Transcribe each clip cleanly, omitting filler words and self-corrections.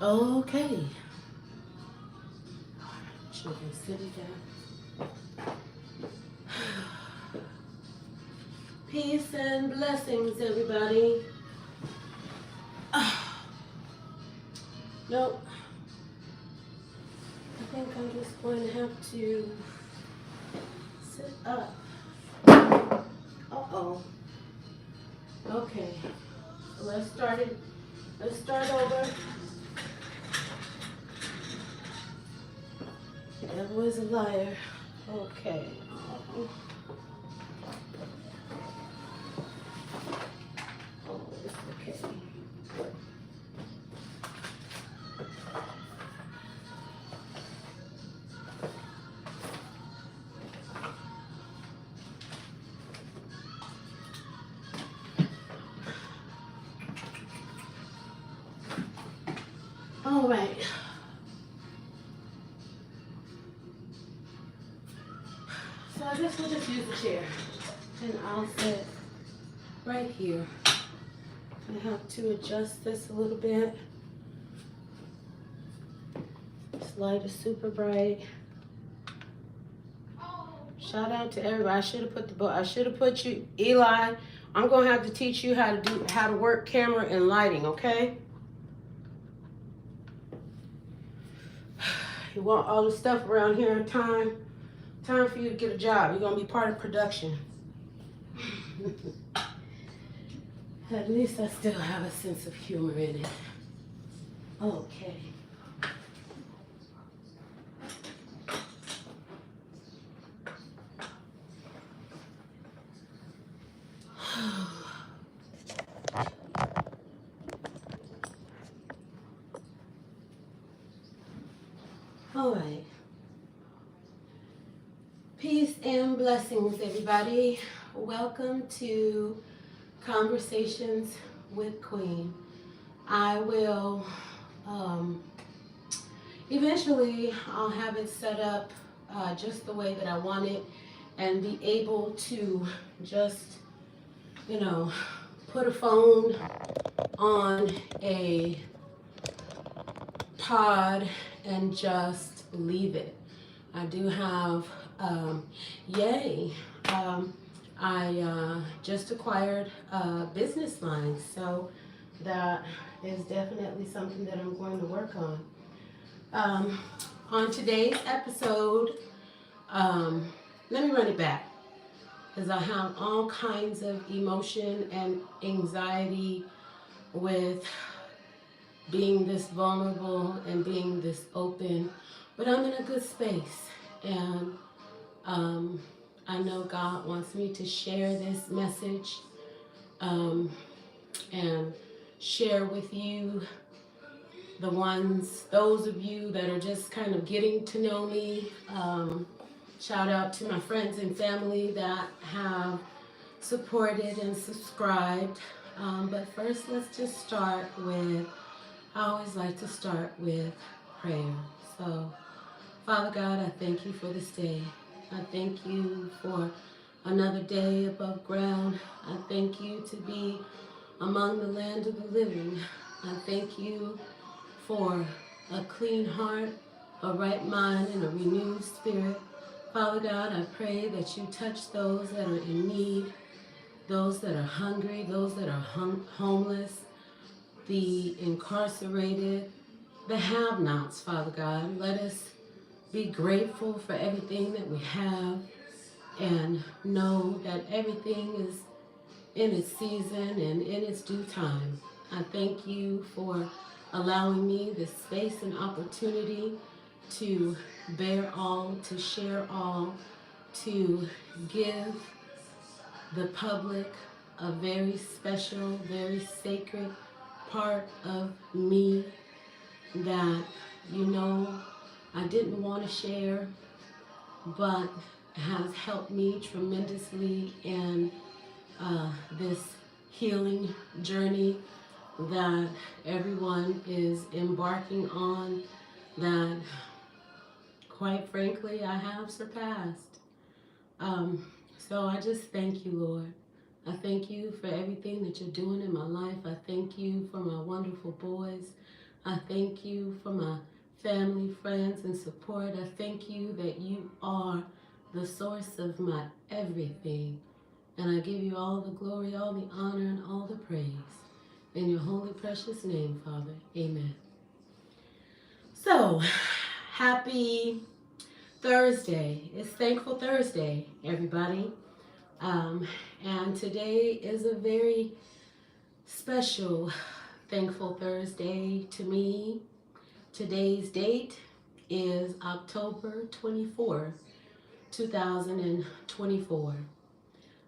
Okay. Children, sit it down. Peace and blessings, everybody. Nope. I think I'm just going to have to sit up. Uh-oh. Okay. So let's start it. Let's start over. Devil is a liar. Okay. Oh, it's okay. All right. So I guess we'll just use a chair. And I'll sit right here. I have to adjust this a little bit. This light is super bright. Shout out to everybody. I should have put you, Eli. I'm gonna have to teach you how to work camera and lighting, okay? You want all the stuff around here in time for you to get a job. You're gonna be part of production. At least I still have a sense of humor in it. Okay. All right. Peace and blessings, everybody. Welcome to Conversations with Queen. I will, eventually, I'll have it set up just the way that I want it and be able to just, put a phone on a pod and just leave it. I do have, yay, I just acquired a business line, so that is definitely something that I'm going to work on. On today's episode, let me run it back, because I have all kinds of emotion and anxiety with being this vulnerable and being this open, but I'm in a good space, and I know God wants me to share this message and share with you those of you that are just kind of getting to know me. Shout out to my friends and family that have supported and subscribed. But first, let's just start with, I always like to start with prayer. So, Father God, I thank you for this day. I thank you for another day above ground. I thank you to be among the land of the living. I thank you for a clean heart, a right mind, and a renewed spirit. Father God, I pray that you touch those that are in need, those that are hungry, those that are homeless, the incarcerated, the have-nots, Father God. Let us be grateful for everything that we have and know that everything is in its season and in its due time. I thank you for allowing me this space and opportunity to bear all, to share all, to give the public a very special, very sacred part of me that, I didn't want to share, but has helped me tremendously in this healing journey that everyone is embarking on, that quite frankly I have surpassed. So I just thank you, Lord. I thank you for everything that you're doing in my life. I thank you for my wonderful boys. I thank you for my family, friends, and support. I thank you that you are the source of my everything. And I give you all the glory, all the honor, and all the praise. In your holy, precious name, Father. Amen. So, happy Thursday. It's Thankful Thursday, everybody. Um, and today is a very special Thankful Thursday to me. Today's date is October 24th, 2024.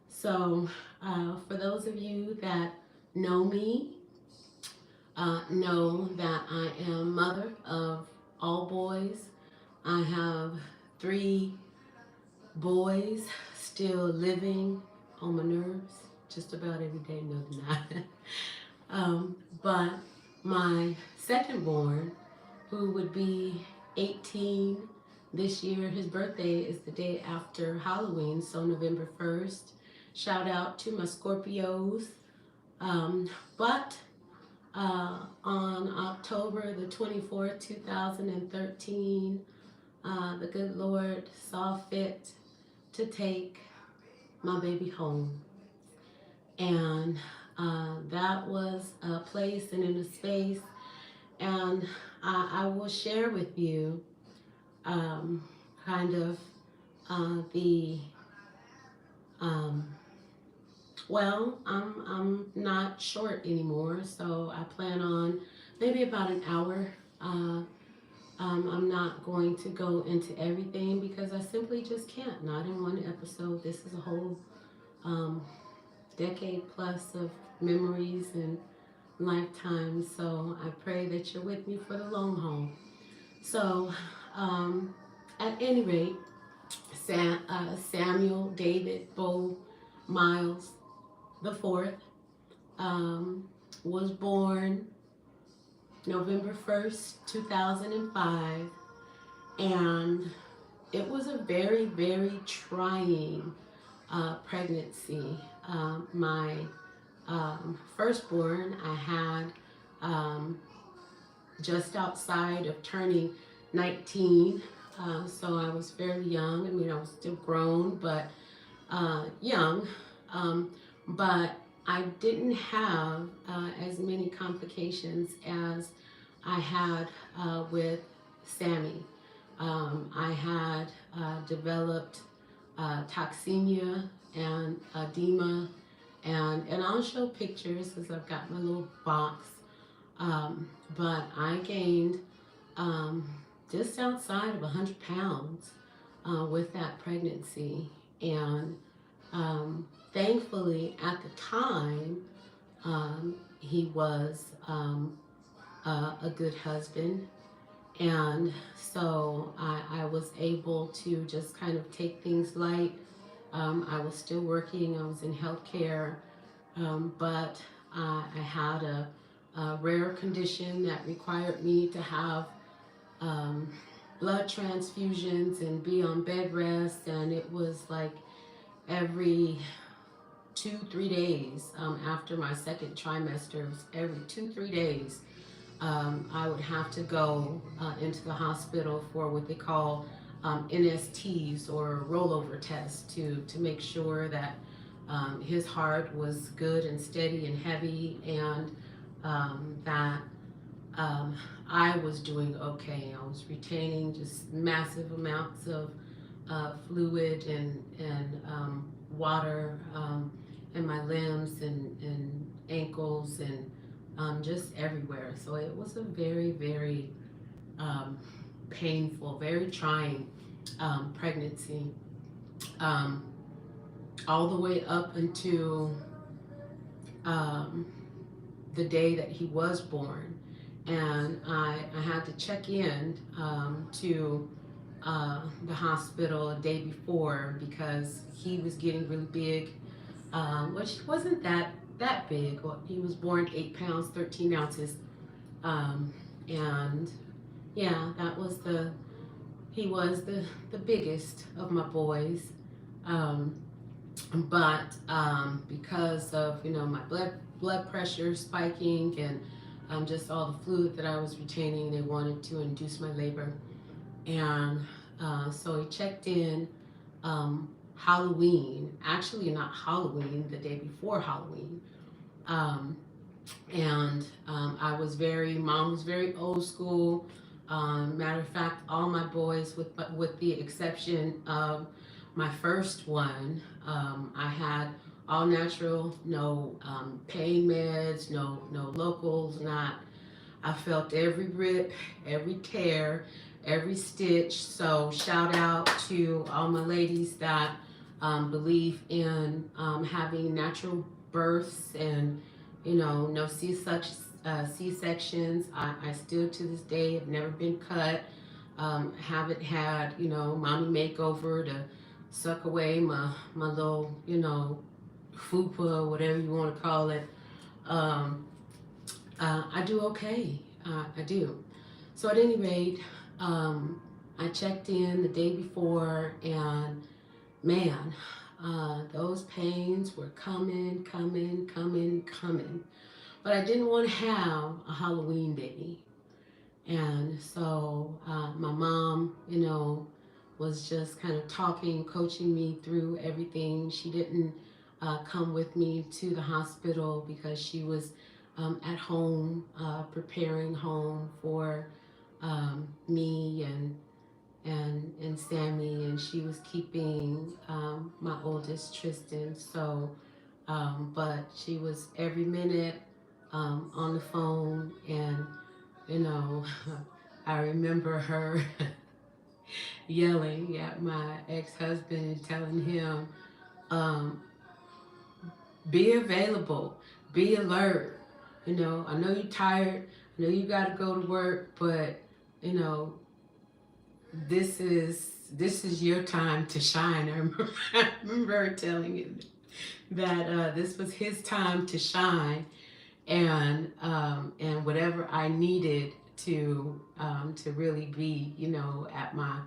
So, for those of you that know me, know that I am mother of all boys. I have 3 boys still living on my nerves just about every day. No, they're not. But my second born, who would be 18 this year, his birthday is the day after Halloween, so November 1st. Shout out to my Scorpios. But on October the 24th, 2013, the good Lord saw fit to take my baby home. And that was a place and in a space. And I will share with you kind of the well, I'm not short anymore, so I plan on maybe about an hour. I'm not going to go into everything because I simply just can't. Not in one episode. This is a whole decade plus of memories and lifetimes. So I pray that you're with me for the long haul. So, at any rate, Samuel David Bo Miles the fourth was born November 1st, 2005, and it was a very, very trying pregnancy. My firstborn, I had just outside of turning 19, so I was fairly young. I mean, I was still grown, but young. But I didn't have as many complications as I had with Sammy. I had developed toxemia and edema, and I'll show pictures because I've got my little box. But I gained just outside of 100 pounds with that pregnancy, and thankfully at the time he was a good husband, and so I was able to just kind of take things light. I was still working, I was in healthcare, but I had a rare condition that required me to have blood transfusions and be on bed rest, and it was like every 2-3 days after my second trimester, every 2-3 days, I would have to go into the hospital for what they call NSTs, or rollover tests, to make sure that his heart was good and steady and heavy, and that I was doing okay. I was retaining just massive amounts of fluid and water in my limbs and ankles and just everywhere. So it was a very, very painful, very trying pregnancy, all the way up until the day that he was born. And I had to check in to the hospital a day before because he was getting really big, which wasn't that big. He was born 8 pounds 13 ounces, and yeah, he was the biggest of my boys, but because of my blood pressure spiking and just all the fluid that I was retaining. They wanted to induce my labor. And so he checked in Halloween, actually not Halloween, the day before Halloween. Um, Mom was very old school. Matter of fact, all my boys, with the exception of my first one, I had all natural, no pain meds, no locals, not. I felt every rip, every tear, every stitch. So shout out to all my ladies that believe in having natural births and no C-sections. I still to this day have never been cut. Haven't had mommy makeover to suck away my little fupa, whatever you want to call it. Um, I do okay. I do. So at any rate, I checked in the day before, and man, those pains were coming, coming, coming, coming. But I didn't want to have a Halloween baby. And so my mom, was just kind of talking, coaching me through everything. She didn't come with me to the hospital because she was at home, preparing home for me and Sammy, and she was keeping my oldest Tristan. So, but she was every minute on the phone, and you know, I remember her yelling at my ex-husband and telling him, um, be available, be alert. I know you're tired. I know you got to go to work, but you know, this is your time to shine. I remember her telling him that this was his time to shine, and whatever I needed to really be, at my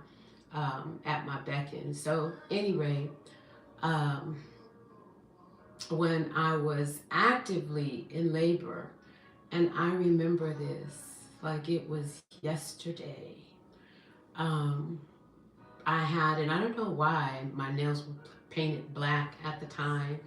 beckon. So anyway, um, when I was actively in labor, and I remember this like it was yesterday. Um, I had, and I don't know why my nails were painted black at the time,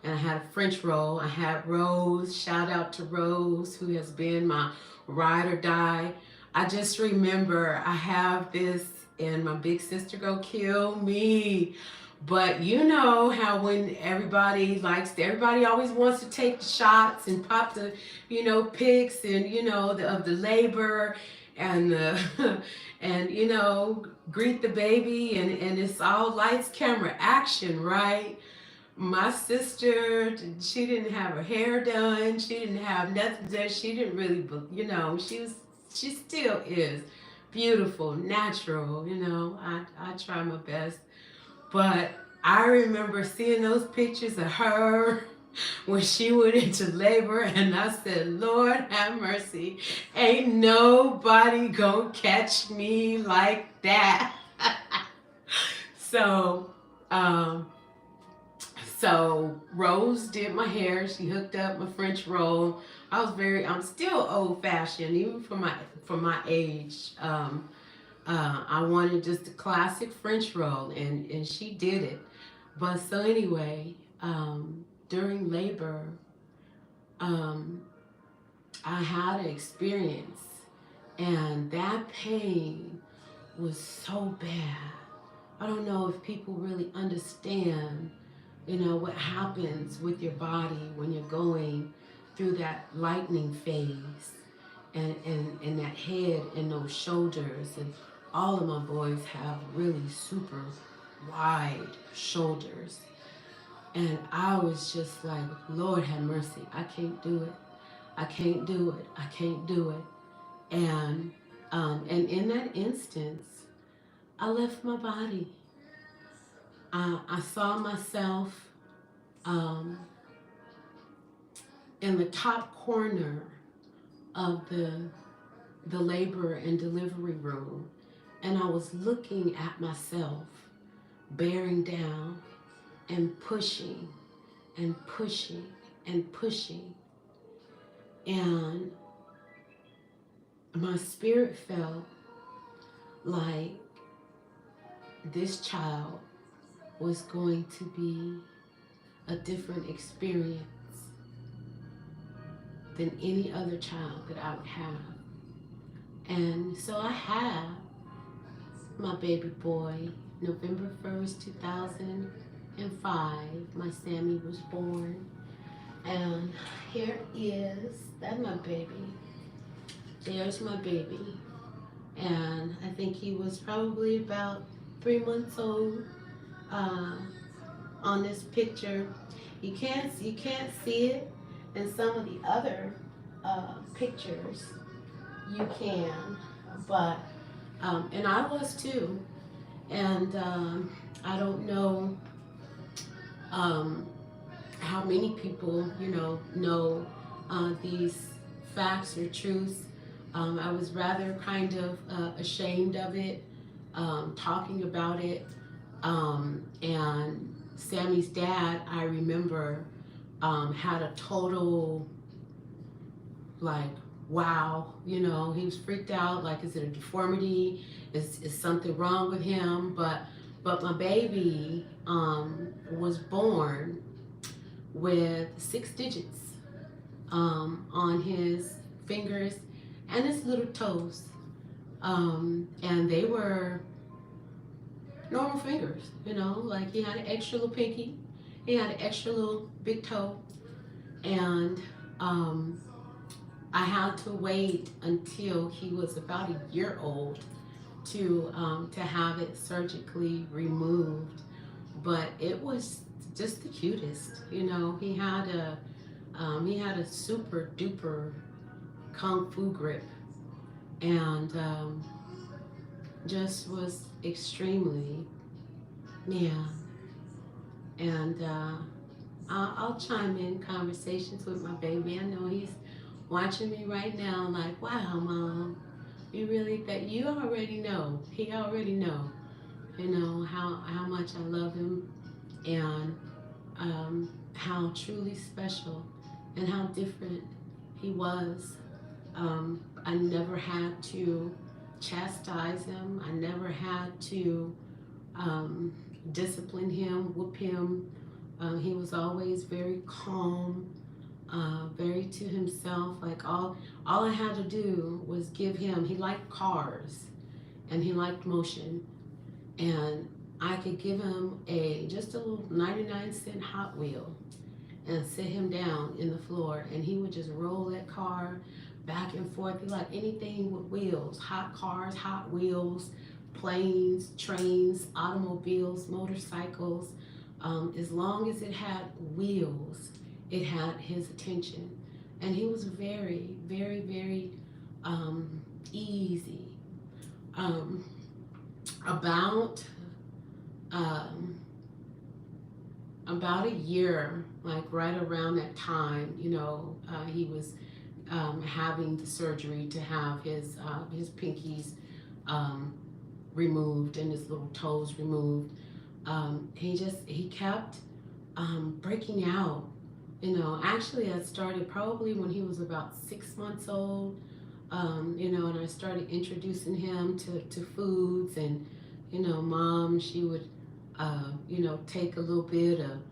and I had a French roll. I had Rose. Shout out to Rose, who has been my ride or die. I just remember I have this, and my big sister go kill me. But you know how when everybody always wants to take the shots and pop the, pics and of the labor and the and greet the baby, and it's all lights, camera, action, right? My sister, she didn't have her hair done. She didn't have nothing done. She didn't really, she still is beautiful, natural. I try my best, but I remember seeing those pictures of her when she went into labor, and I said, Lord have mercy, ain't nobody gonna catch me like that. so, um, so Rose did my hair. She hooked up my French roll. I'm still old fashioned, even for my age. I wanted just a classic French roll, and she did it. But so anyway, during labor, um, I had an experience, and that pain was so bad. I don't know if people really understand, what happens with your body when you're going through that lightning phase, and that head and those shoulders. And all of my boys have really super wide shoulders. And I was just like, Lord have mercy, I can't do it. I can't do it. I can't do it. And in that instance, I left my body. I saw myself um, in the top corner of the labor and delivery room, and I was looking at myself bearing down and pushing and pushing and pushing. And my spirit felt like this child was going to be a different experience than any other child that I would have. And so I had my baby boy November 1st, 2005. My Sammy was born. And here is, that's my baby. There's my baby. And I think he was probably about 3 months old on this picture. You can't see it in some of the other pictures. You can, but and I was too. And I don't know um, how many people know these facts or truths. I was rather kind of ashamed of it, talking about it. And Sammy's dad, I remember, had a total, like, wow, he was freaked out, like, is it a deformity? Is something wrong with him? But my baby was born with 6 digits on his fingers and his little toes. And they were normal fingers, like he had an extra little pinky, he had an extra little big toe, and I had to wait until he was about a year old to have it surgically removed. But it was just the cutest, He had a super duper kung fu grip, and just was extremely, yeah. And I'll chime in conversations with my baby. I know he's watching me right now, like, wow, Mom, you really, that you already know. He already know, how much I love him, and how truly special and how different he was. I never had to chastise him. I never had to discipline him, whoop him. He was always very calm, very to himself. Like all I had to do was give him. He liked cars, and he liked motion, and I could give him just a little 99-cent Hot Wheel and sit him down in the floor, and he would just roll that car back and forth. He liked anything with wheels, hot cars, Hot Wheels, planes, trains, automobiles, motorcycles. As long as it had wheels, it had his attention. And he was very, very, very easy. About a year, like right around that time, he was having the surgery to have his pinkies removed and his little toes removed. He kept breaking out. Actually, I started probably when he was about 6 months old. And I started introducing him to foods, and Mom, she would take a little bit of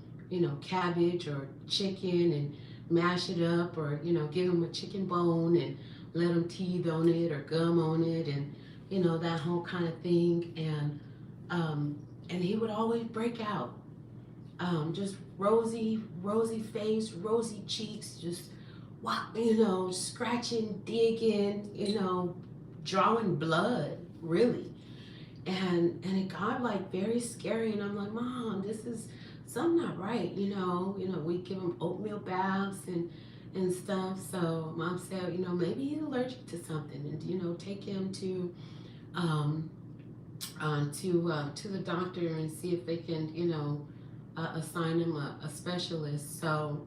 cabbage or chicken and mash it up, or give him a chicken bone and let him teeth on it or gum on it, and that whole kind of thing. And he would always break out, just rosy face, rosy cheeks, just scratching, digging, drawing blood, really. And it got like very scary, and I'm like, Mom, this is something not right, we give him oatmeal baths and stuff. So Mom said, maybe he's allergic to something, and take him to the doctor and see if they can assign him a specialist. So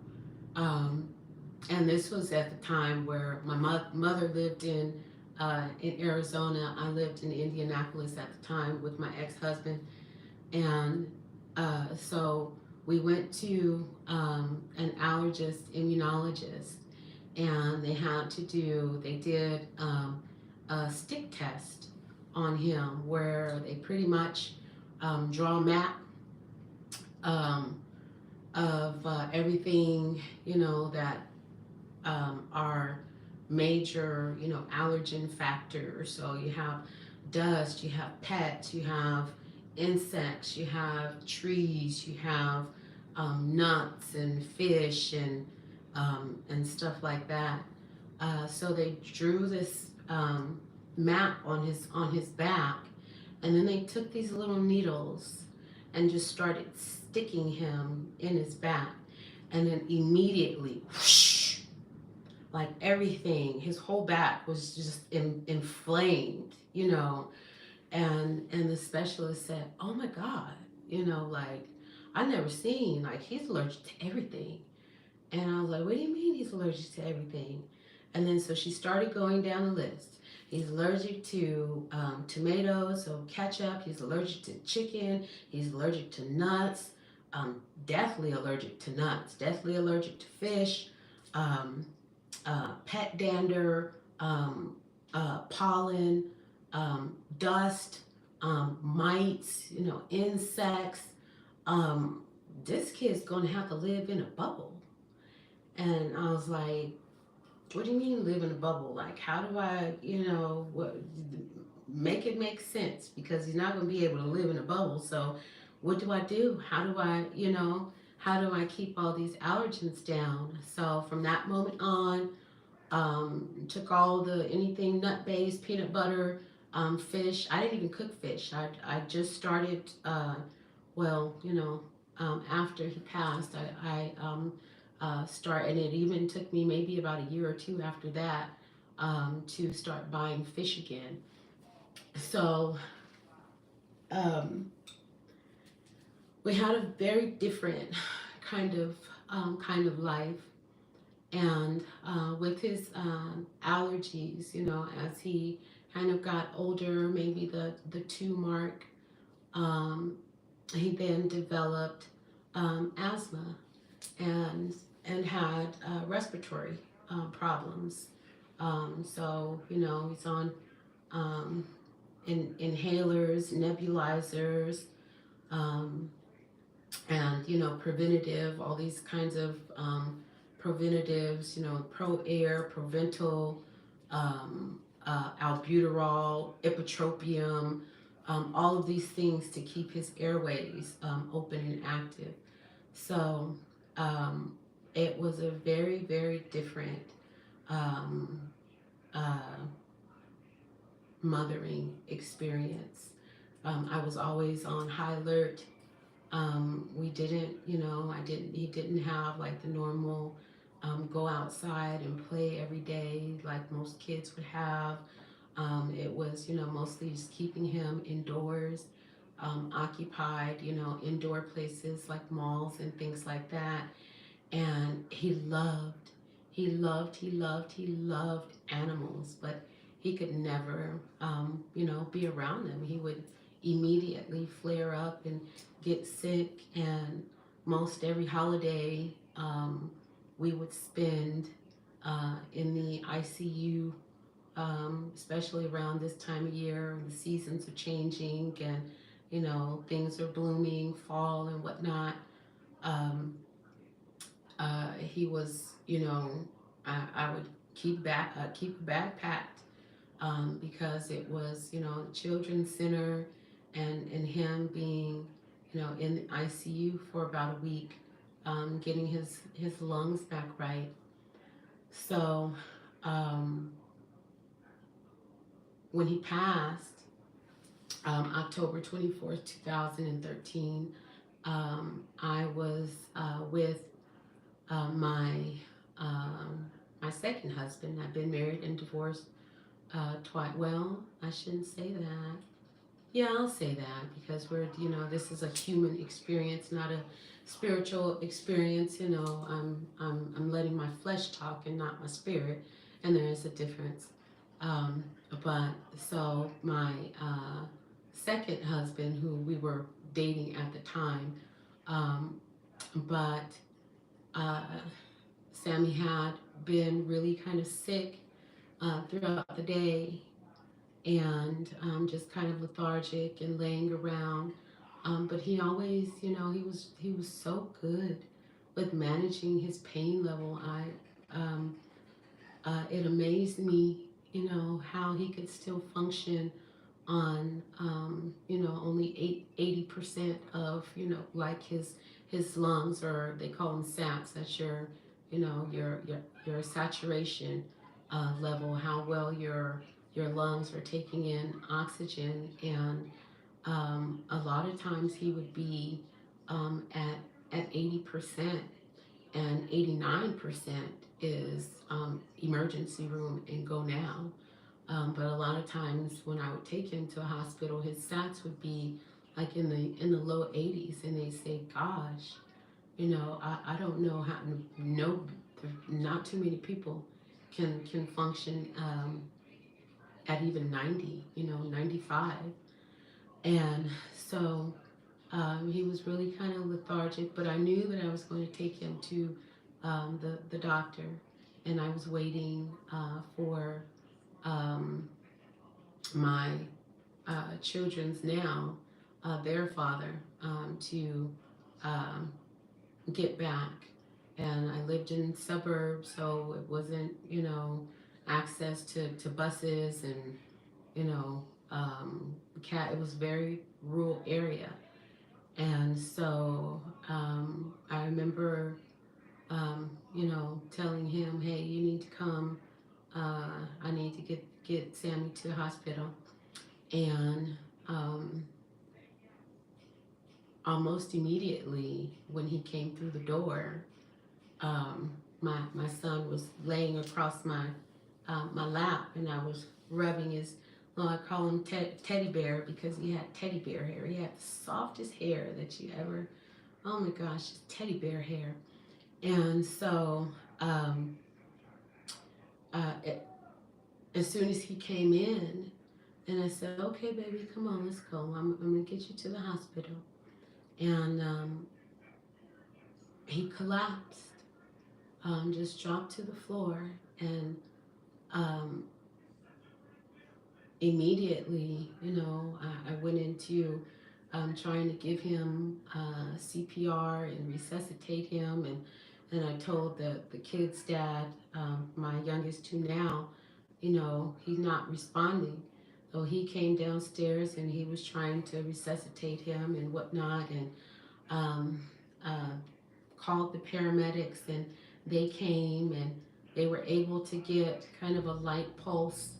and this was at the time where my mother lived in Arizona. I lived in Indianapolis at the time with my ex-husband, and so we went to an allergist, immunologist, and they did a stick test on him where they pretty much draw a map um, of everything, that are major, allergen factors. So you have dust, you have pets, you have insects, you have trees, you have nuts and fish and stuff like that. So they drew this map on his back, and then they took these little needles and just started sticking him in his back, and then immediately, whoosh, like everything, his whole back was just inflamed, and the specialist said, "Oh my God, like I never seen, like he's allergic to everything." And I was like, "What do you mean he's allergic to everything?" And then so she started going down the list. He's allergic to tomatoes, so ketchup. He's allergic to chicken. He's allergic to nuts. Deathly allergic to nuts. Deathly allergic to fish. Um, Pet dander, pollen, dust, mites, insects. Um, this kid's gonna have to live in a bubble. And I was like, what do you mean live in a bubble? Like, how do I, make it make sense? Because he's not going to be able to live in a bubble. So, what do I do? How do I keep all these allergens down? So, from that moment on, took all the anything nut based, peanut butter, fish. I didn't even cook fish. I just started, well, after he passed, and it even took me maybe about a year or two after that to start buying fish again. So um, we had a very different kind of life, and with his allergies, as he kind of got older, maybe the two mark, um, he then developed asthma and had respiratory problems. So he's on um, inhalers, nebulizers, um, and preventative, all these kinds of preventatives. Pro Air, Proventil, albuterol, ipratropium. All of these things to keep his airways open and active. So um, it was a very, very different um, uh, mothering experience. I was always on high alert. We didn't, he didn't have like the normal go outside and play every day like most kids would have. It was, mostly just keeping him indoors, occupied, indoor places like malls and things like that. And he loved animals, but he could never, be around them. He would immediately flare up and get sick. And most every holiday, we would spend in the ICU, especially around this time of year. The seasons are changing, and things are blooming, fall and whatnot. Um, he was, I would keep a bag packed because it was, children's center, and him being, in the ICU for about a week, getting his lungs back right. So um, when he passed, October 24th, 2013, I was with my my second husband. I've been married and divorced twice. Well, I shouldn't say that. Yeah, I'll say that because this is a human experience, not a spiritual experience. I'm letting my flesh talk and not my spirit, and there is a difference. Um, but so my second husband, who we were dating at the time, um, but uh, Sammy had been really kind of sick throughout the day, and just kind of lethargic and laying around. But he always, he was so good with managing his pain level. It amazed me, how he could still function on, only 80% of, like his lungs, or they call them SATs. That's your saturation level, how well your lungs are taking in oxygen. And a lot of times he would be at 80%, and 89% is emergency room and go now. But a lot of times when I would take him to a hospital, his stats would be like in the low 80s, and they say, "Gosh, I don't know how. No, not too many people can function at even 90, 95." And so he was really kind of lethargic, but I knew that I was going to take him to the doctor, and I was waiting for um, my children's now, their father, to um, get back. And I lived in suburbs, so it wasn't, access to buses and, you know, it was very rural area. And so I remember, telling him, hey, you need to come. I need to get Sammy to the hospital. And almost immediately when he came through the door, my son was laying across my lap, and I was rubbing his. Well, I call him teddy bear because he had teddy bear hair. He had the softest hair that you ever. Oh my gosh, just teddy bear hair. And so, um, it, as soon as he came in, and I said, "Okay, baby, come on, let's go. I'm gonna get you to the hospital." And he collapsed, just dropped to the floor, and um, immediately, I went into trying to give him CPR and resuscitate him, and I told the kid's dad, my youngest two now, he's not responding. So he came downstairs and he was trying to resuscitate him and whatnot, and um, uh, called the paramedics, and they came, and they were able to get kind of a light pulse,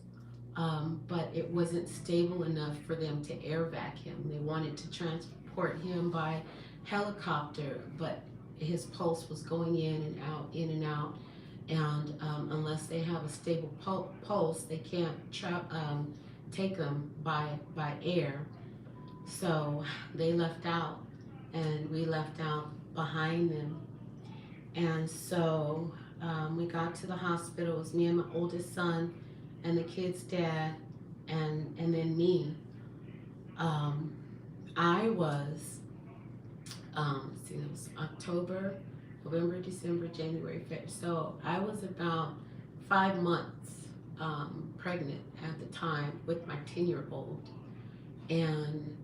but it wasn't stable enough for them to air vac him. They wanted to transport him by helicopter, but his pulse was going in and out, in and out. And unless they have a stable pulse, they can't take him by air. So they left out, and we left out behind them. And so we got to the hospital. It was me and my oldest son, and the kid's dad, and then me. Um, I was, let's see, it was October, November, December, January, February. So I was about 5 months pregnant at the time with my 10-year-old. And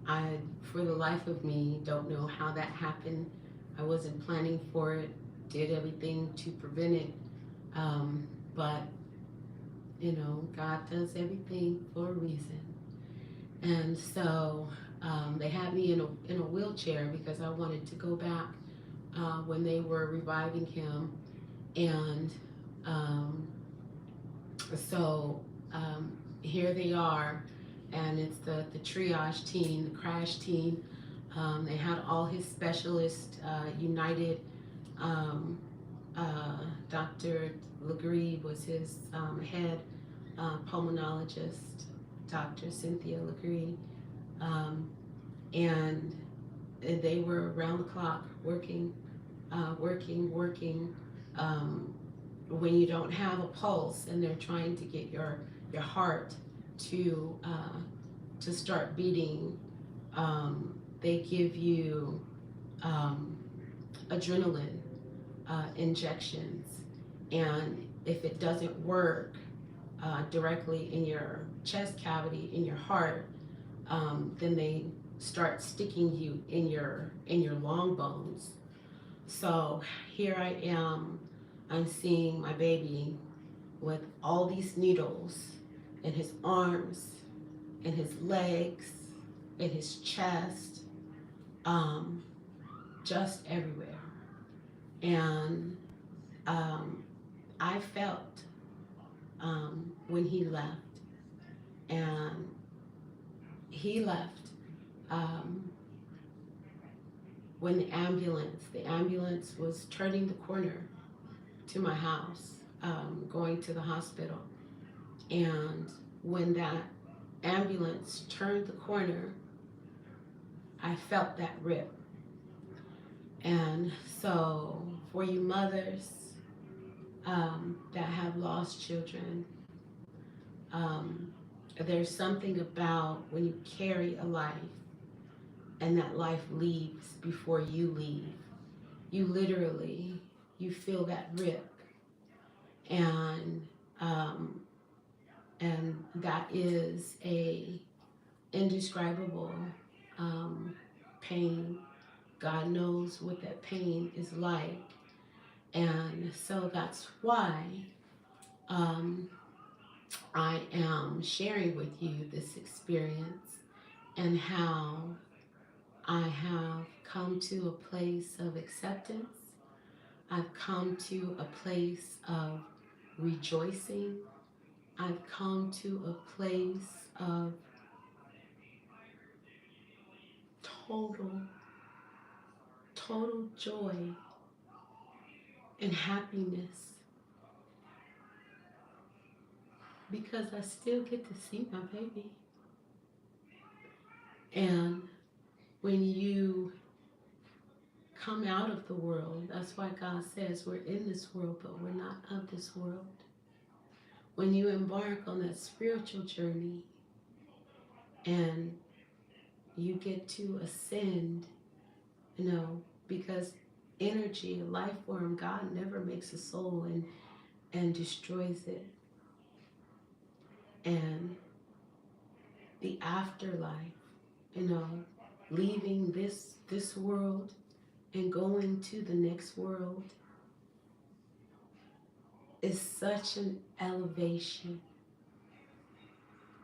I, for the life of me, don't know how that happened. I wasn't planning for it, did everything to prevent it. But, God does everything for a reason. And so they had me in a wheelchair because I wanted to go back when they were reviving him. And so here they are, and it's the triage team, the crash team. They had all his specialists, United. Dr. Grieve was his head pulmonologist, Dr. Cynthia Legree, and they were around the clock working. When you don't have a pulse and they're trying to get your heart to start beating, they give you adrenaline injections, and if it doesn't work, directly in your chest cavity, in your heart, then they start sticking you in your long bones. So here I am, I'm seeing my baby with all these needles in his arms, in his legs, in his chest, um, just everywhere. And I felt when he left, and he left um, when the ambulance was turning the corner to my house, going to the hospital. And when that ambulance turned the corner, I felt that rip. And so, for you mothers that have lost children, um, there's something about when you carry a life and that life leaves before you leave. You literally, you feel that rip, and um, that is a indescribable pain. God knows what that pain is like, and so that's why um, I am sharing with you this experience and how I have come to a place of acceptance. I've come to a place of rejoicing. I've come to a place of total, total joy and happiness because I still get to see my baby. And when you come out of the world, that's why God says we're in this world, but we're not of this world. When you embark on that spiritual journey and you get to ascend, because energy, a life form, God never makes a soul and destroys it. And the afterlife, you know, leaving this world and going to the next world is such an elevation.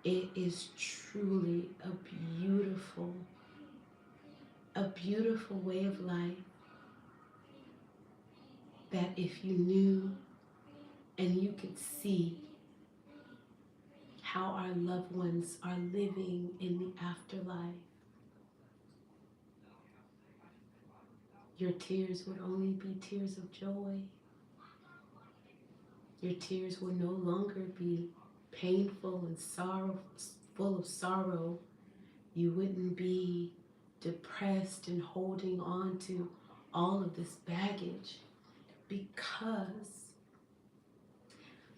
It is truly a beautiful way of life that if you knew and you could see how our loved ones are living in the afterlife, your tears would only be tears of joy. Your tears will no longer be painful and full of sorrow. You wouldn't be depressed and holding on to all of this baggage, because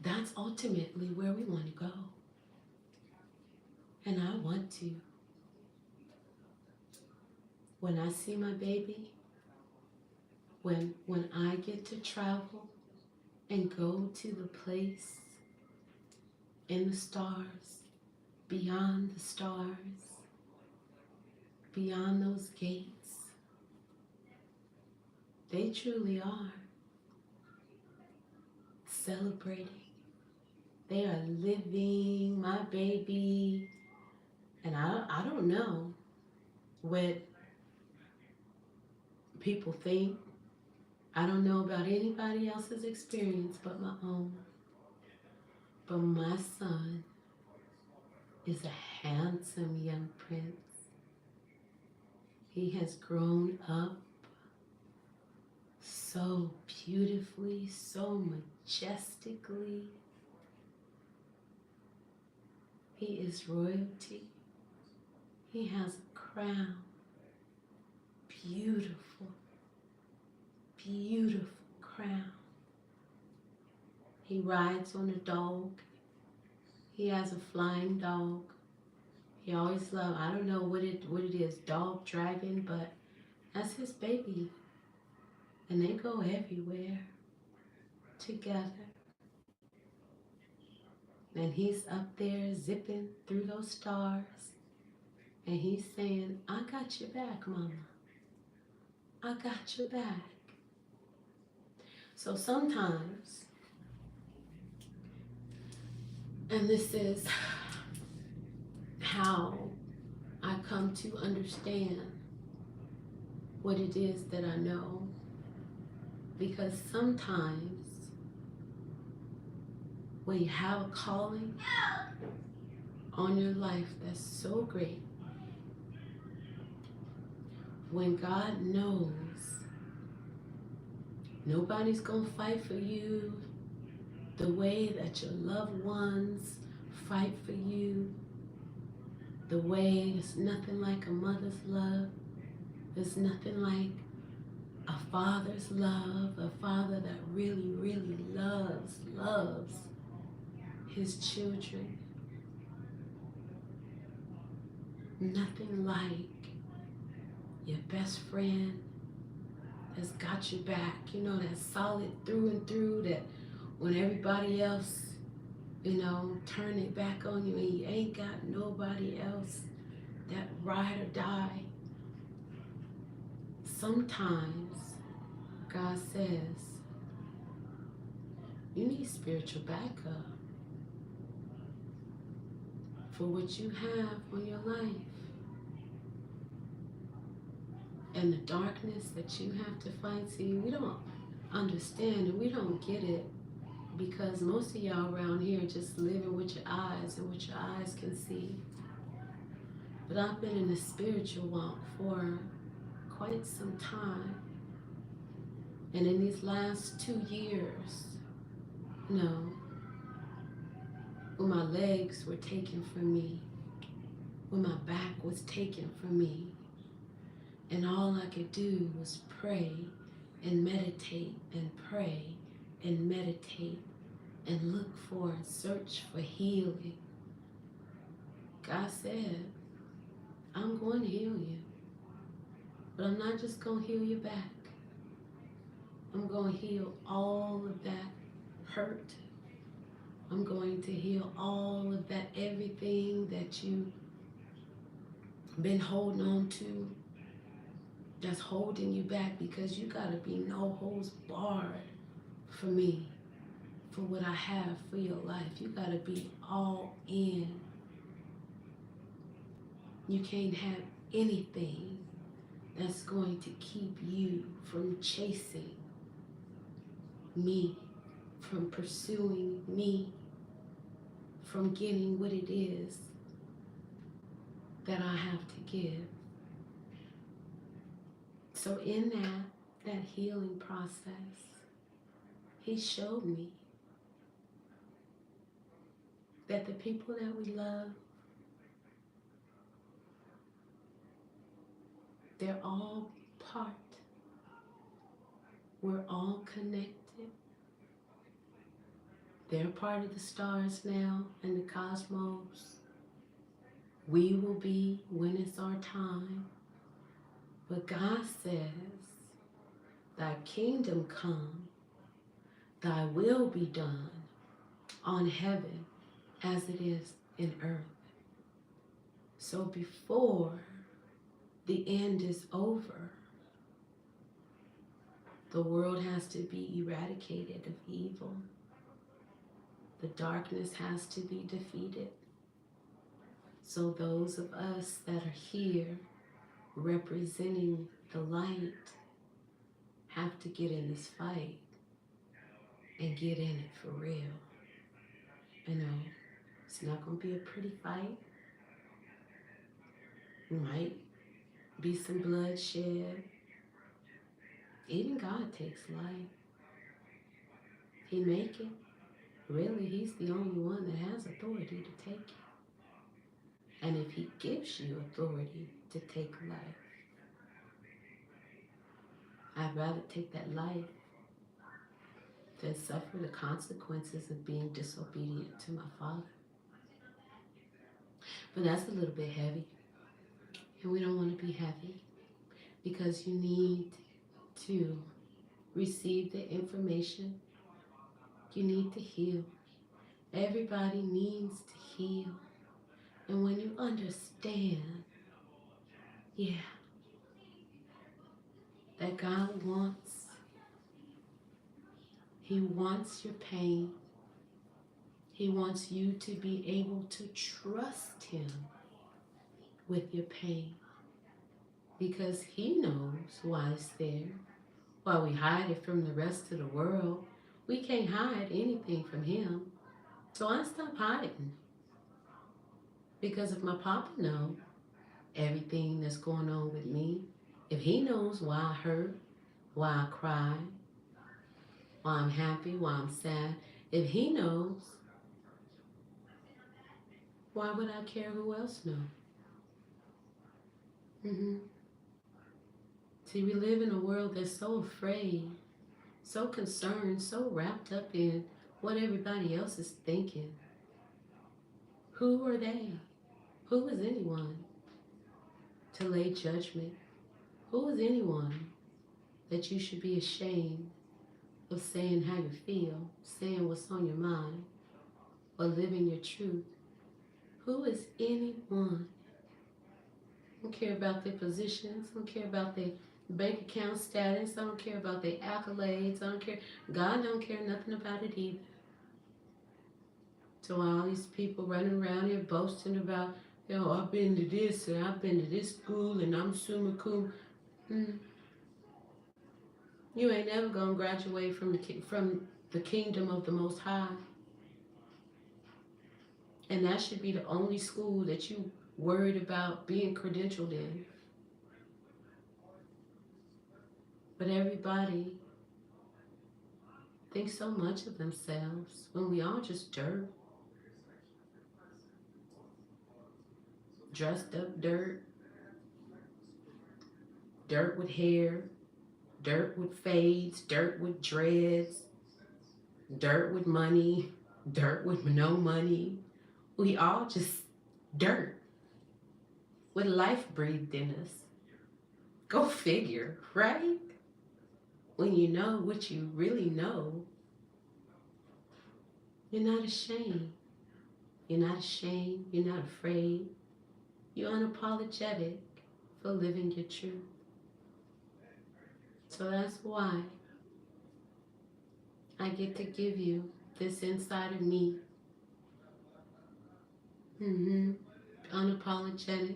that's ultimately where we want to go. And I want to. When I see my baby, when I get to travel and go to the place in the stars, beyond the stars, beyond those gates, they truly are celebrating. They are living my baby. And I don't know what people think. I don't know about anybody else's experience but my own. But my son is a handsome young prince. He has grown up so beautifully, so majestically. He is royalty. He has a crown. Beautiful, beautiful crown. He rides on a dog. He has a flying dog. He always loved, I don't know what it is, dog dragon, but that's his baby. And they go everywhere together. And he's up there zipping through those stars. And he's saying, I got your back, mama. I got your back. So sometimes, and this is how I come to understand what it is that I know, because sometimes when you have a calling on your life that's so great, when God knows nobody's gonna fight for you the way that your loved ones fight for you, the way it's nothing like a mother's love, there's nothing like a father's love, a father that really, really loves his children. Nothing like your best friend that's got your back, that's solid through and through, that when everybody else, turn it back on you and you ain't got nobody else, that ride or die. Sometimes God says, you need spiritual backup for what you have on your life. And the darkness that you have to fight. See, we don't understand and we don't get it because most of y'all around here just living with your eyes and what your eyes can see. But I've been in the spiritual walk for quite some time. And in these last 2 years, when my legs were taken from me, when my back was taken from me, and all I could do was pray and meditate and pray and meditate and look for and search for healing. God said, I'm going to heal you. But I'm not just going to heal your back. I'm going to heal all of that hurt. I'm going to heal all of that, everything that you've been holding on to, that's holding you back, because you got to be no holds barred for me, for what I have for your life. You got to be all in. You can't have anything that's going to keep you from chasing me, from pursuing me, from getting what it is that I have to give. So in that healing process, he showed me that the people that we love, they're all part. We're all connected. They're part of the stars now and the cosmos. We will be when it's our time. But God says, thy kingdom come, thy will be done on heaven as it is in earth. So before the end is over, the world has to be eradicated of evil. The darkness has to be defeated. So those of us that are here representing the light have to get in this fight and get in it for real. It's not going to be a pretty fight. Might be some bloodshed. Even God takes life. He make it. Really, he's the only one that has authority to take it. And if he gives you authority to take life, I'd rather take that life than suffer the consequences of being disobedient to my Father. But that's a little bit heavy. And we don't want to be heavy, because you need to receive the information. You need to heal. Everybody needs to heal. And when you understand, yeah, that God wants, He wants your pain. He wants you to be able to trust Him with your pain because He knows why it's there. While we hide it from the rest of the world, we can't hide anything from Him. So I stop hiding because if my papa knows everything that's going on with me, if he knows why I hurt, why I cry, why I'm happy, why I'm sad, if he knows, why would I care who else knows? See, we live in a world that's so afraid, so concerned, so wrapped up in what everybody else is thinking. Who are they? Who is anyone to lay judgment? Who is anyone that you should be ashamed of saying how you feel, saying what's on your mind, or living your truth? Who is anyone? I don't care about their positions. I don't care about their bank account status. I don't care about their accolades. I don't care. God don't care nothing about it either. So all these people running around here boasting about, I've been to this and I've been to this school and I'm summa cum. You ain't never gonna graduate from the kingdom of the Most High. And that should be the only school that you worried about being credentialed in. But everybody thinks so much of themselves when we all just dirt. Dressed up dirt. Dirt with hair. Dirt with fades. Dirt with dreads. Dirt with money. Dirt with no money. We all just dirt with life breathed in us. Go figure, right? When you know what you really know, you're not ashamed. You're not ashamed. You're not afraid. You're unapologetic for living your truth. So that's why I get to give you this inside of me. Unapologetic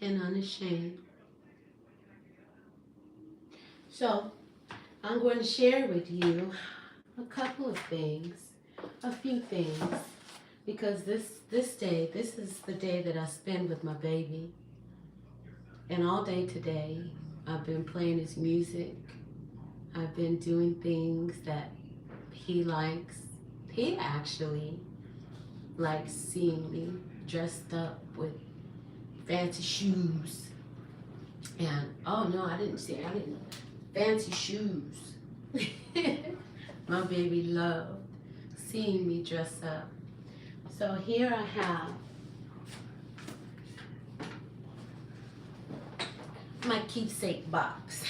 and unashamed. So I'm going to share with you a couple of things, a few things, because this is the day that I spend with my baby. And all day today, I've been playing his music. I've been doing things that he likes. He actually likes seeing me dressed up with fancy shoes. And, oh no, I didn't. Fancy shoes. My baby loved seeing me dress up. So here I have my keepsake box.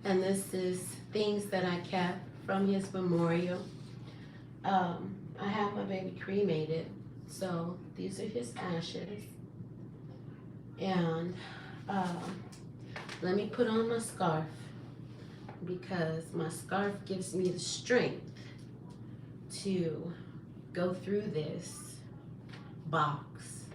And this is things that I kept from his memorial. I have my baby cremated, so these are his ashes. And let me put on my scarf because my scarf gives me the strength to go through this box.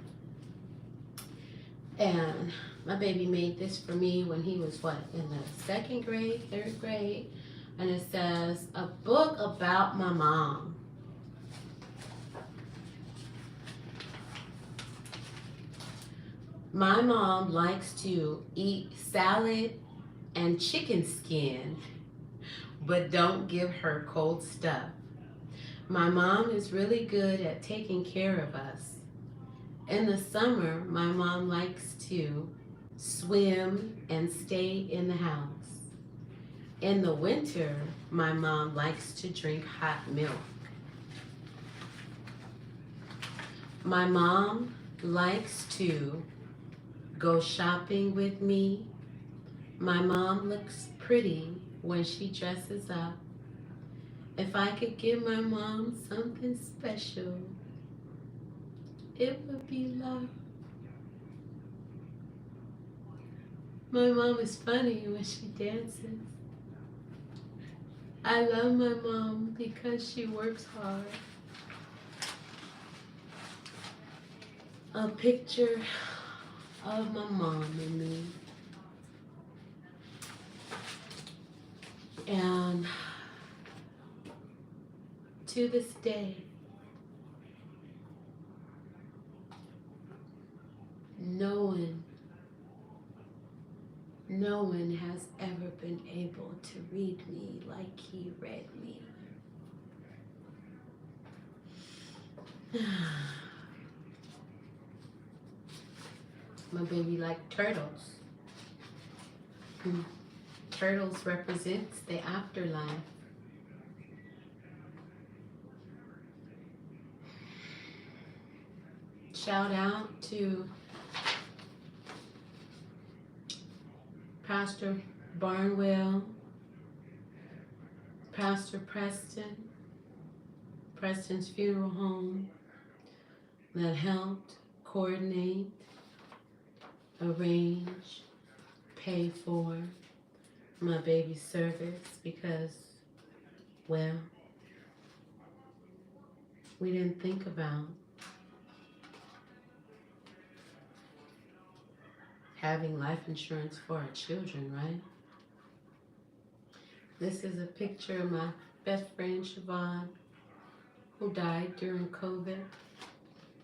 And my baby made this for me when he was in the second grade, third grade. And it says, a book about my mom. My mom likes to eat salad and chicken skin, but don't give her cold stuff. My mom is really good at taking care of us. In the summer, my mom likes to swim and stay in the house. In the winter, my mom likes to drink hot milk. My mom likes to go shopping with me. My mom looks pretty when she dresses up. If I could give my mom something special, it would be love. My mom is funny when she dances. I love my mom because she works hard. A picture of my mom and me. And to this day, no one has ever been able to read me like he read me. My baby like turtles. Turtles represents the afterlife. Shout out to Pastor Barnwell, Pastor Preston's funeral home that helped coordinate, arrange, pay for my baby's service because, well, we didn't think about having life insurance for our children, right? This is a picture of my best friend Siobhan, who died during COVID.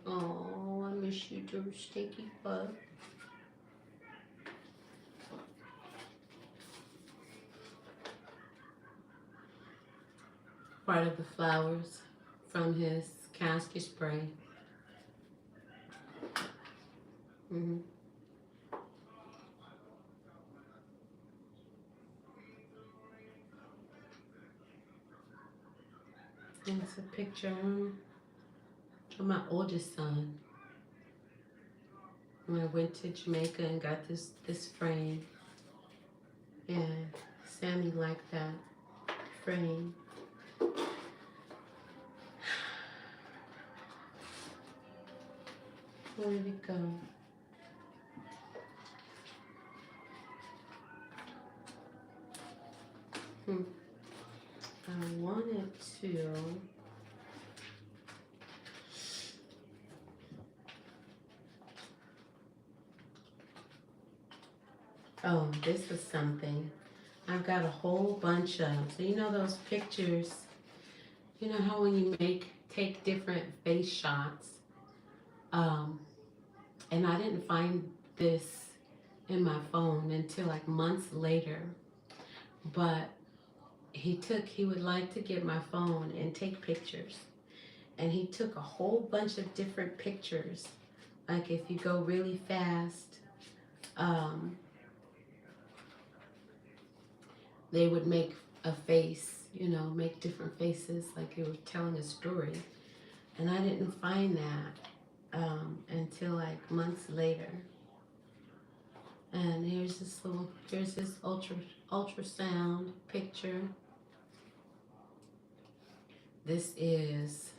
Oh, I miss you too, stinky bug. Part of the flowers from his casket spray. And it's a picture of my oldest son. When I went to Jamaica and got this frame, and Sammy liked that frame. Where did it go? I wanted to. Oh, this was something. I've got a whole bunch of. So you know those pictures. You know how when you take different face shots. And I didn't find this in my phone until like months later. But he would like to get my phone and take pictures. And he took a whole bunch of different pictures. Like if you go really fast, they would make a face, make different faces like they were telling a story. And I didn't find that until like months later. And here's this ultrasound picture. This is,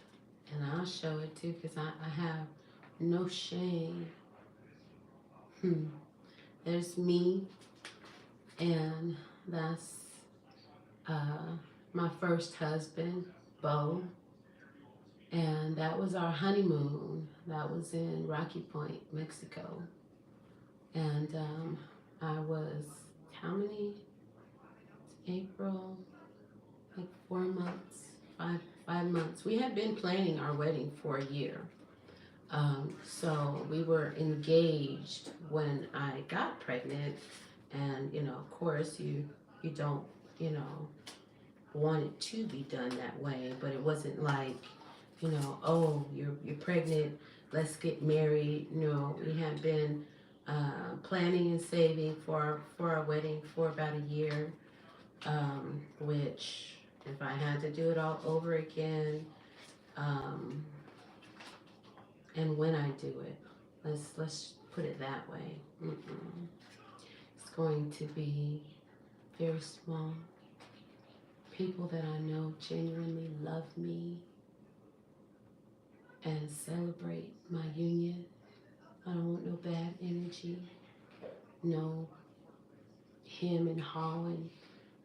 and I'll show it too because I have no shame. There's me, and that's my first husband, Bo. And that was our honeymoon. That was in Rocky Point, Mexico. And I was, how many? April, like 4 months, 5 months. We had been planning our wedding for a year. So we were engaged when I got pregnant. And, of course, you don't, want it to be done that way. But it wasn't like, oh, you're pregnant, let's get married. No, we had been planning and saving for our wedding for about a year, which if I had to do it all over again, and when I do it, let's put it that way. It's going to be very small people that I know genuinely love me and celebrate my union. I don't want no bad energy, no him and hawing,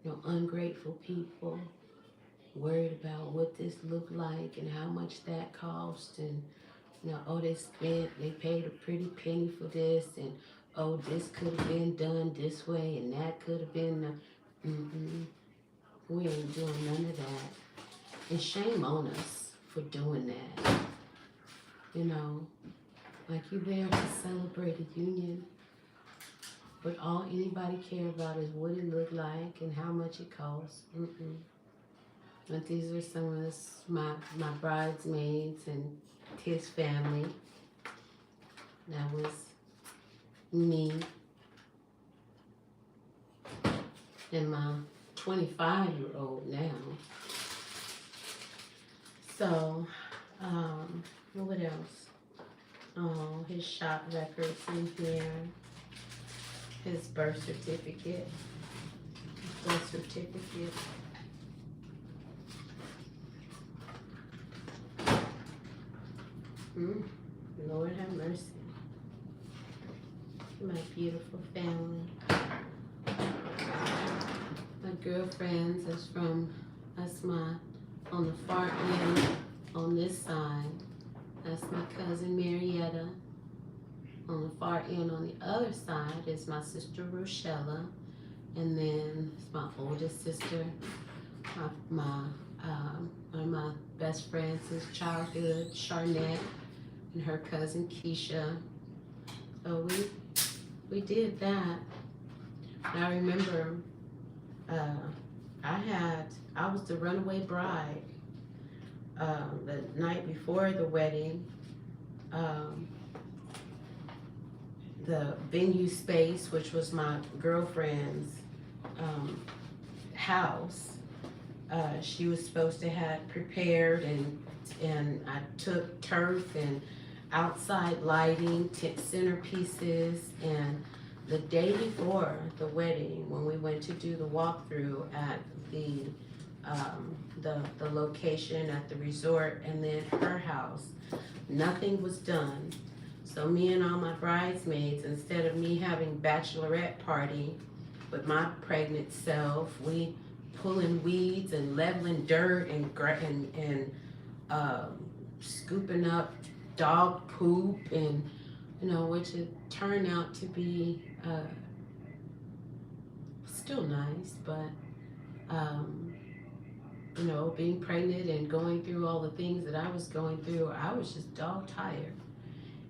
no ungrateful people worried about what this looked like and how much that cost, and oh, they paid a pretty penny for this, and oh, this could have been done this way and that could have been we ain't doing none of that. And shame on us for doing that. Like, you there to celebrate a union, but all anybody care about is what it looked like and how much it costs. But these are some of my bridesmaids and his family. That was me and my 25-year-old now. So, what else? Oh, his shop records in here. His birth certificate. Lord have mercy. My beautiful family. My girlfriends is from on the far end on this side. That's my cousin Marietta. On the far end on the other side is my sister Rochella. And then it's my oldest sister, one of my best friends since childhood, Charnette, and her cousin Keisha. So we did that. And I remember I was the runaway bride the night before the wedding. The venue space, which was my girlfriend's house, she was supposed to have prepared, and I took turf and outside lighting, centerpieces, and the day before the wedding, when we went to do the walkthrough at the location at the resort and then her house, nothing was done. So me and all my bridesmaids, instead of me having bachelorette party with my pregnant self, we pulling weeds and leveling dirt and scooping up dog poop, and which it turned out to be still nice, but being pregnant and going through all the things that I was going through, I was just dog tired.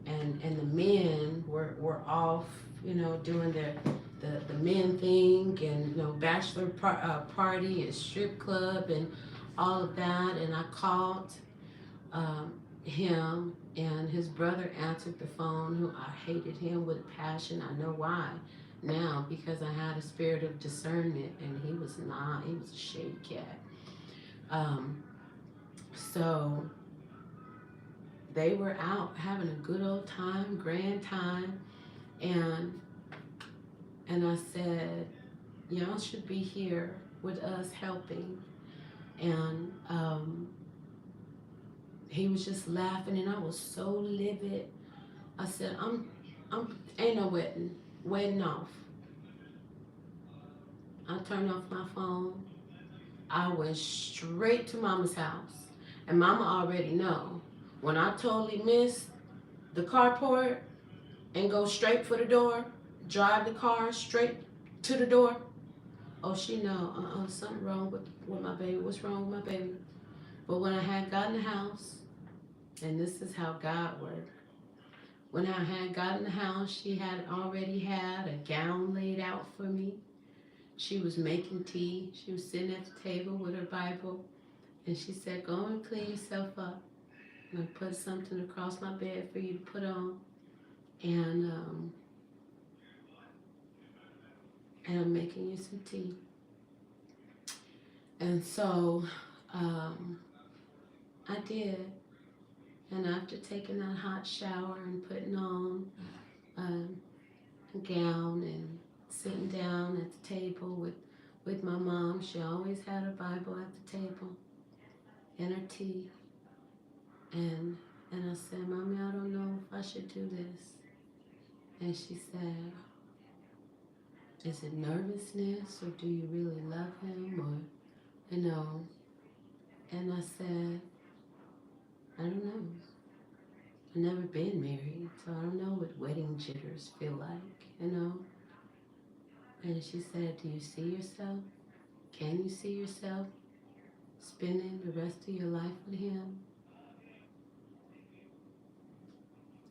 And the men were off, doing the men thing, and bachelor party and strip club and all of that. And I called him, and his brother answered the phone, who I hated him with a passion. I know why now, because I had a spirit of discernment, and he was not. He was a shady cat. So they were out having a good old time, grand time, and I said, y'all should be here with us helping. And he was just laughing, and I was so livid. I said, ain't no wedding off. I turned off my phone. I went straight to Mama's house, and Mama already know. When I totally miss the carport and go straight for the door, drive the car straight to the door, oh, she know, something wrong with my baby. What's wrong with my baby? But when I had gotten the house, and this is how God worked, when I had gotten the house, she had already had a gown laid out for me. She was making tea. She was sitting at the table with her Bible, and she said, go and clean yourself up. I'm going to put something across my bed for you to put on, and I'm making you some tea. And so I did. And after taking that hot shower and putting on a gown and sitting down at the table with with my mom. She always had her Bible at the table and her tea. And I said, Mommy, I don't know if I should do this. And she said, is it nervousness, or do you really love him, or, you know? And I said, I don't know. I've never been married, so I don't know what wedding jitters feel like, you know? And she said, do you see yourself? Can you see yourself spending the rest of your life with him?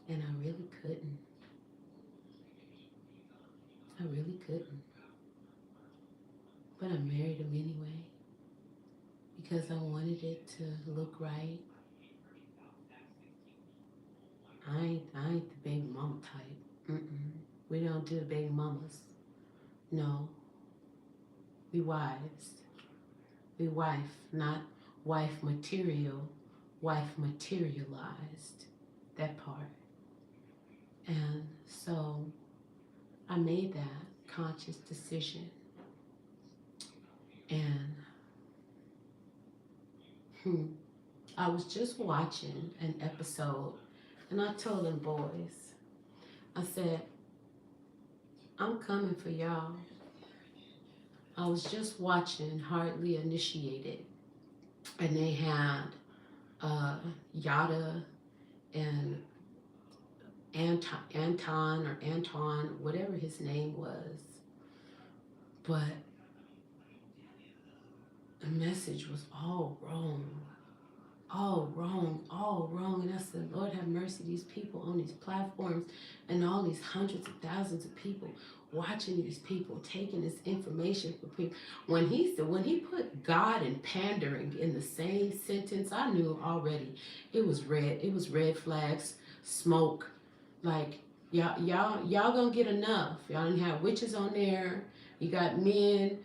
And I really couldn't. I really couldn't. But I married him anyway because I wanted it to look right. I ain't the baby mama type. We don't do the baby mamas. No, we wives. We wife, not wife material, wife materialized. That part. And so I made that conscious decision. And I was just watching an episode, and I told them boys, I said, I'm coming for y'all. I was just watching Hardly Initiated, and they had Yada and Anton, whatever his name was. But the message was all wrong. And I said, Lord have mercy, these people on these platforms and all these hundreds of thousands of people watching these people, taking this information from people. When he put God and pandering in the same sentence, I knew already it was red flags, smoke. Like, y'all gonna get enough. Y'all didn't have witches on there. You got men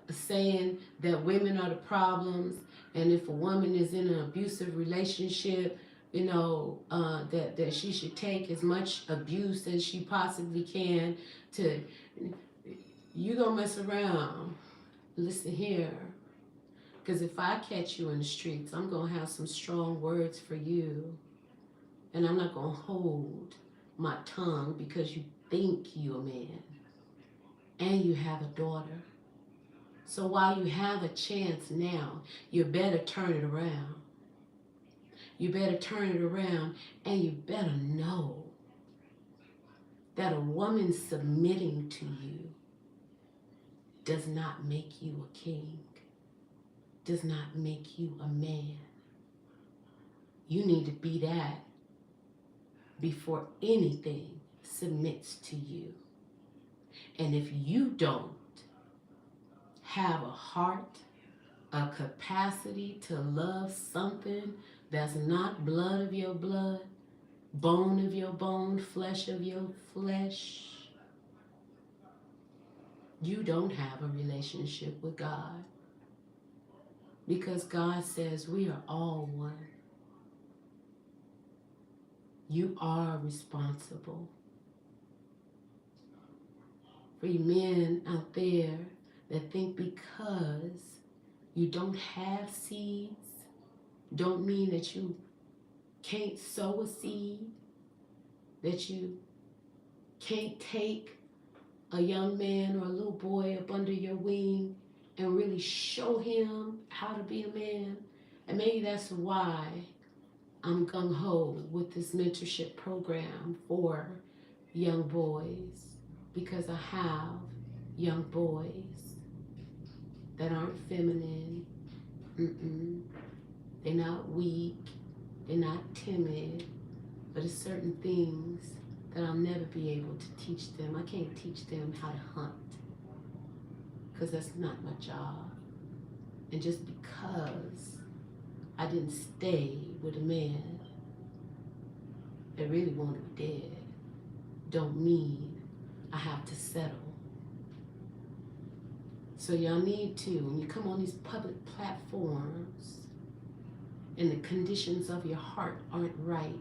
saying that women are the problems, and if a woman is in an abusive relationship, you know, that she should take as much abuse as she possibly can. To you gonna mess around. Listen here, because if I catch you in the streets, I'm gonna have some strong words for you, and I'm not gonna hold my tongue because you think you a man and you have a daughter. So while you have a chance now, you better turn it around. You better turn it around, and you better know that a woman submitting to you does not make you a king, does not make you a man. You need to be that before anything submits to you. And if you don't have a heart, a capacity to love something that's not blood of your blood, bone of your bone, flesh of your flesh, you don't have a relationship with God. Because God says we are all one. You are responsible. For you men out there that think because you don't have seeds, don't mean that you can't sow a seed, that you can't take a young man or a little boy up under your wing and really show him how to be a man. And maybe that's why I'm gung-ho with this mentorship program for young boys, because I have young boys that aren't feminine. They're not weak, they're not timid, but it's certain things that I'll never be able to teach them. I can't teach them how to hunt, because that's not my job. And just because I didn't stay with a man that really wanted me dead, don't mean I have to settle. So y'all need to, when you come on these public platforms and the conditions of your heart aren't right,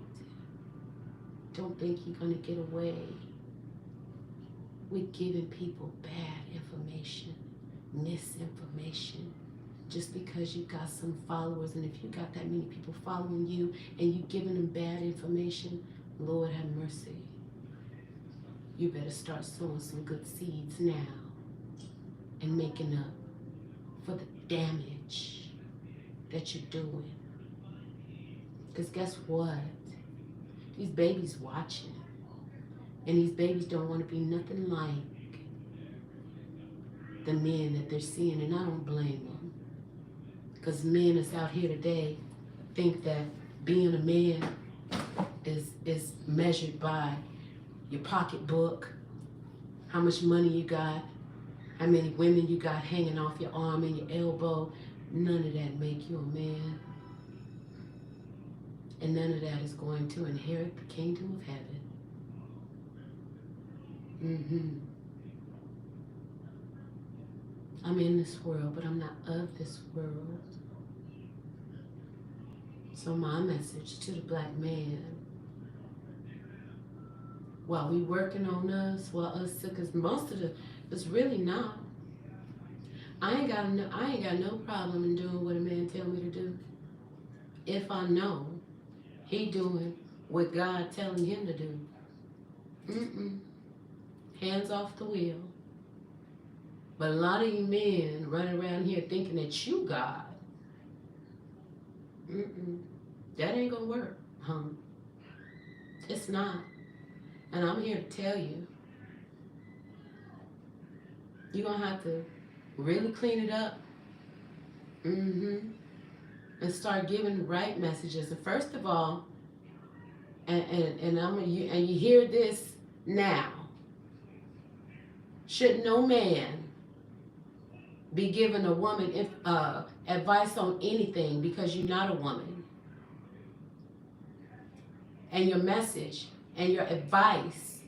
don't think you're gonna get away with giving people bad information. misinformation. Just because you got some followers, and if you got that many people following you and you giving them bad information, Lord have mercy. You better start sowing some good seeds now and making up for the damage that you're doing. Because guess what? These babies watching. And these babies don't want to be nothing like the men that they're seeing. And I don't blame them. Because men that's out here today think that being a man is measured by your pocketbook, how much money you got, how many women you got hanging off your arm and your elbow. None of that make you a man. And none of that is going to inherit the kingdom of heaven. I'm in this world, but I'm not of this world. So my message to the black man, while we working on us, while us, because most of it's really not. I ain't got no problem in doing what a man tell me to do. If I know he doing what God telling him to do. Hands off the wheel. But a lot of you men running around here thinking that you God. That ain't gonna work, huh? It's not. And I'm here to tell you, you're gonna have to really clean it up. And start giving the right messages. And first of all, and you hear this now. Should no man be giving a woman advice on anything because you're not a woman? And your message and your advice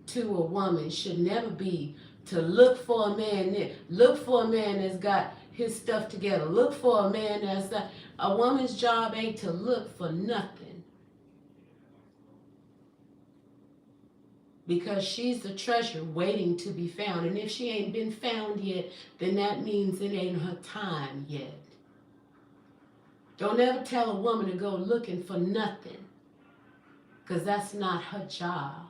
to a woman should never be to look for a man. Look for a man that's got his stuff together. Look for a man that's not. A woman's job ain't to look for nothing. Because she's the treasure waiting to be found. And if she ain't been found yet, then that means it ain't her time yet. Don't ever tell a woman to go looking for nothing, because that's not her job.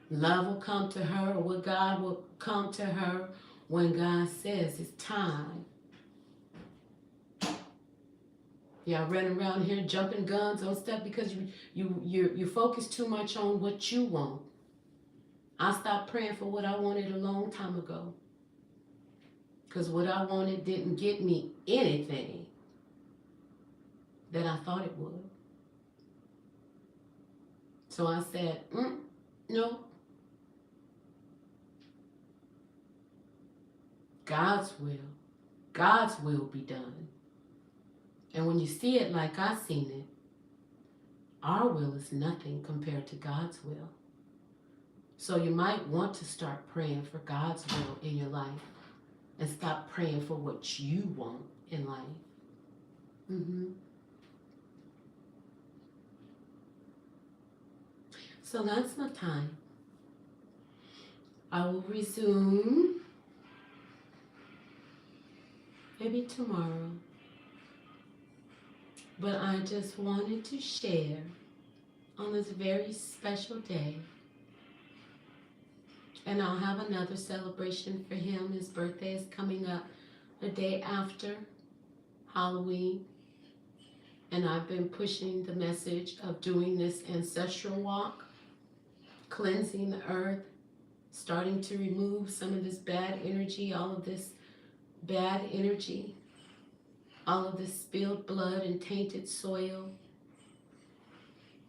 Love will come to her, or God will come to her when God says it's time. Y'all running around here jumping guns on stuff because you focus too much on what you want. I stopped praying for what I wanted a long time ago, because what I wanted didn't get me anything that I thought it would. So I said, no. God's will be done. And when you see it like I seen it, our will is nothing compared to God's will. So you might want to start praying for God's will in your life and stop praying for what you want in life. So that's my time. I will resume maybe tomorrow. But I just wanted to share on this very special day. And I'll have another celebration for him. His birthday is coming up the day after Halloween. And I've been pushing the message of doing this ancestral walk, cleansing the earth, starting to remove some of this bad energy, all of this bad energy, all of this spilled blood and tainted soil,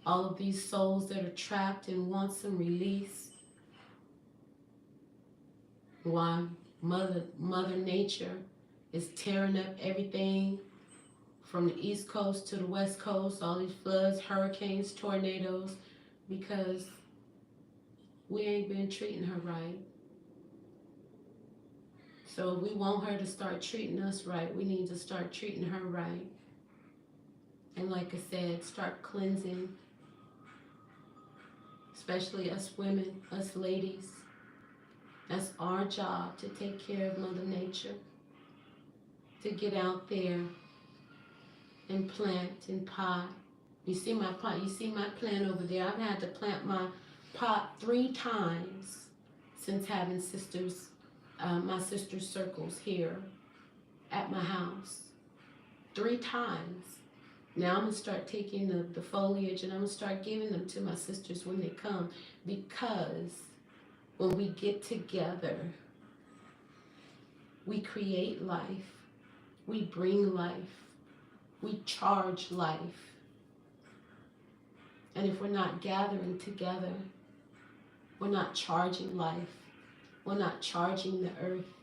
all of these souls that are trapped and want some release. Why Mother Nature is tearing up everything from the East Coast to the West Coast, all these floods, hurricanes, tornadoes, because we ain't been treating her right. So if we want her to start treating us right, we need to start treating her right. And like I said, start cleansing, especially us women, us ladies. That's our job, to take care of Mother Nature, to get out there and plant and pot. You see my pot, you see my plant over there. I've had to plant my pot 3 times since having my sister's circles here at my house. 3 times. Now I'm going to start taking the foliage and I'm going to start giving them to my sisters when they come, because when we get together, we create life, we bring life, we charge life. And if we're not gathering together, we're not charging life, we're not charging the earth,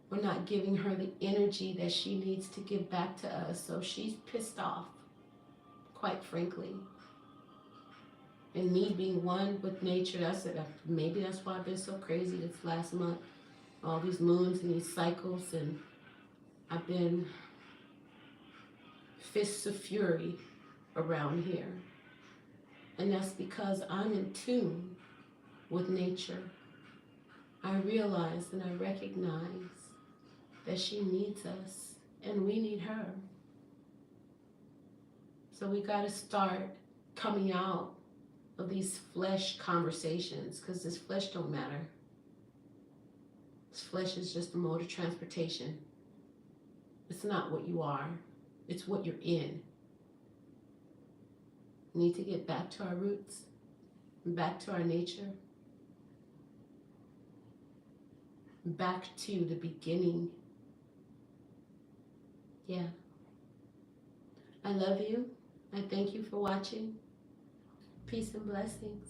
we're not giving her the energy that she needs to give back to us. So she's pissed off, quite frankly. And me being one with nature, maybe that's why I've been so crazy this last month. All these moons and these cycles, and I've been fists of fury around here. And that's because I'm in tune with nature. I realize and I recognize that she needs us and we need her. So we got to start coming out of these flesh conversations, because this flesh don't matter. This flesh is just a mode of transportation. It's not what you are, it's what you're in. We need to get back to our roots, back to our nature, back to the beginning. Yeah. I love you. I thank you for watching. Peace and blessings.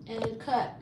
And cut.